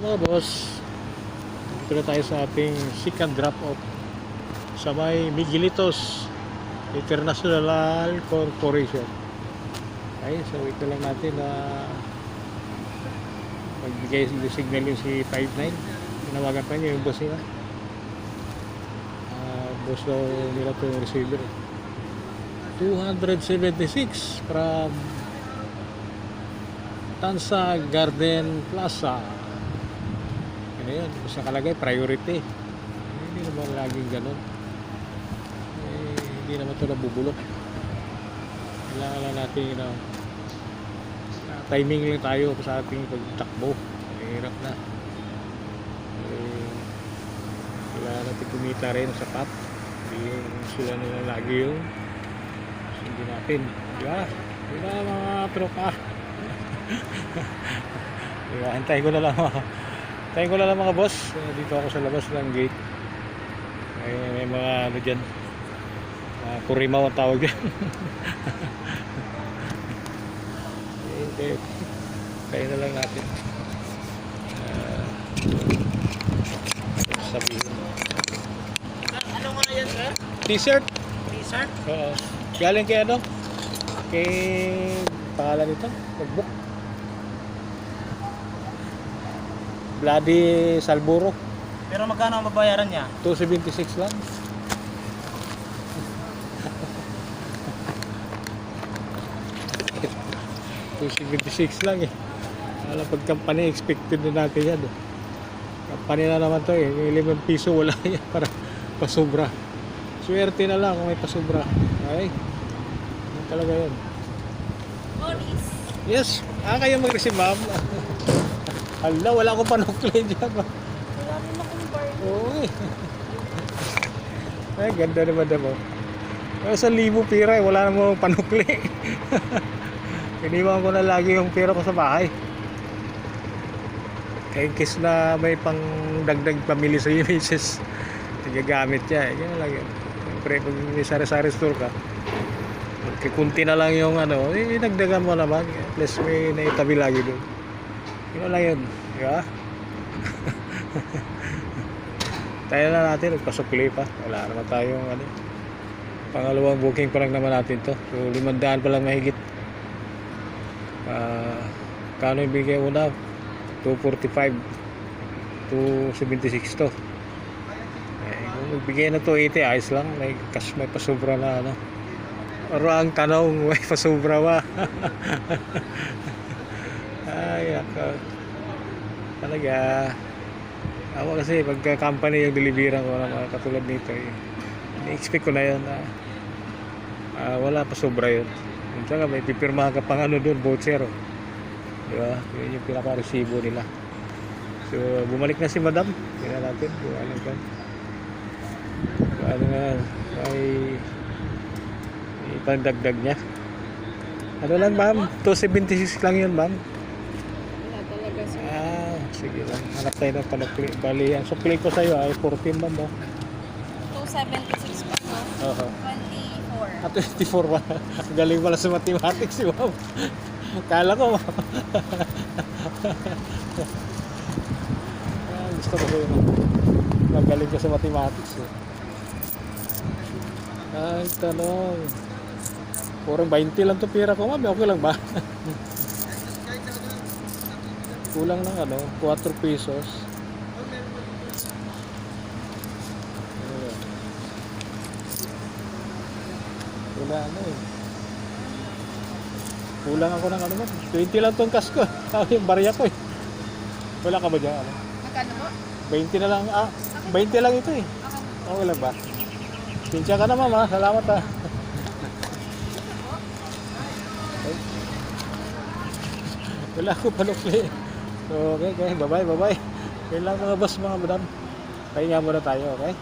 Mga boss, dito na tayo sa ating second drop off sa may Miguelitos International Corporation. Ay, so ito lang natin na magbigay ng signal yung si 59. Tinawagan pa niya yung boss nila. Boss daw nila ito yung receiver. 276 from Tansa Garden Plaza. Ano yun? Basta kalagay, priority. Hindi naman laging ganun. Hindi naman ito nabubulok. Kailangan lang natin, timing lang tayo sa ating pagtakbo. Mahirap na. Kailangan natin kumita rin sa sapat. Hindi sila nila lagi yung hindi natin. Diba? Diba mga tropa? Diba? Hintayin ko na lang mga boss. Dito ako sa labas ng gate. May mga ano dyan, kurimaw ang tawag dyan. Hintayin na lang natin. Sabihin. Ano nga yan, sir? T-shirt? T-shirt? Oo. Galing kay ano? Kay pangalan nito? Nagbook. Bloody Salburo. Pero magkano ang babayaran niya? 276 lang. $276 lang eh. Alam, pag company, expected na natin yan eh. Company na naman to eh. Yung 5 piso wala yan para pasobra. Swerte na lang kung may pasobra. Ay, yun talaga yun. Boris. Yes, kayo mag-receive, ma'am. Hala, wala akong panukli dyan. Wala rin akong bar. Oo eh. Ay, ganda naman mo. Pero sa 1,000 pira eh, wala namang panukli. Iniwan ko na lagi yung pera ko sa bahay. Kaya in case na may pang dagdag pamili sa images, gagamit niya eh. Ganyan lang yun. Siyempre, pag may sari-sari store ka, kunti na lang yung nagdagan mo naman. Plus may naitabi lagi doon. Yun lang yun. Diba? Tayo na natin, nagpasukli pa. Wala naman tayong pangalawang booking pa lang naman natin to. So 500 pa lang mahigit. Kano yung bigay una? 245 276 to. Kung magbigay na 280, ayos lang. May pasobra na Pero ang tanong, may pasobra ba? Ay, ako. Talaga. Ako kasi pagka company yung deliveran ko na mga katulad nito i-expect ko na yun wala pa sobra yun. Saka may pipirmahan ka pang doon, voucher. Diba? Yun yung pinaka-resibo nila. So, bumalik na si madam. Tingnan natin kung ano ka. Ano nga, may ipandagdag niya. Ano lang, ma'am? 276 lang yun, ma'am. Wala talaga sir. Sige lang. Hanap tayo ng panukli. Bali, ang sukli ko sa'yo ay 14, ma'am. 276 pa to. Oo. 24. 24 ba? Galing pala sa mathematics si ma'am. Kala ko. Gusto ko yun. Magaling ka sa mathematics eh. Ang tanong. Purong 20 lang to pira ko, ma'am. Okay lang ba? Kulang ng 4 pesos. Wala kulang ako ng 20 lang tong cash ko. Yung barya ko eh. Wala ka ba dyan? Magkano mo? 20 na lang. 20 lang ito eh. Okay lang ba? Pinsya ka na, ma'am. Salamat ha. Wala ko panukli. So, okay. Bye-bye. Kailan mga boss, mga madam. Pahinga muna tayo, okay?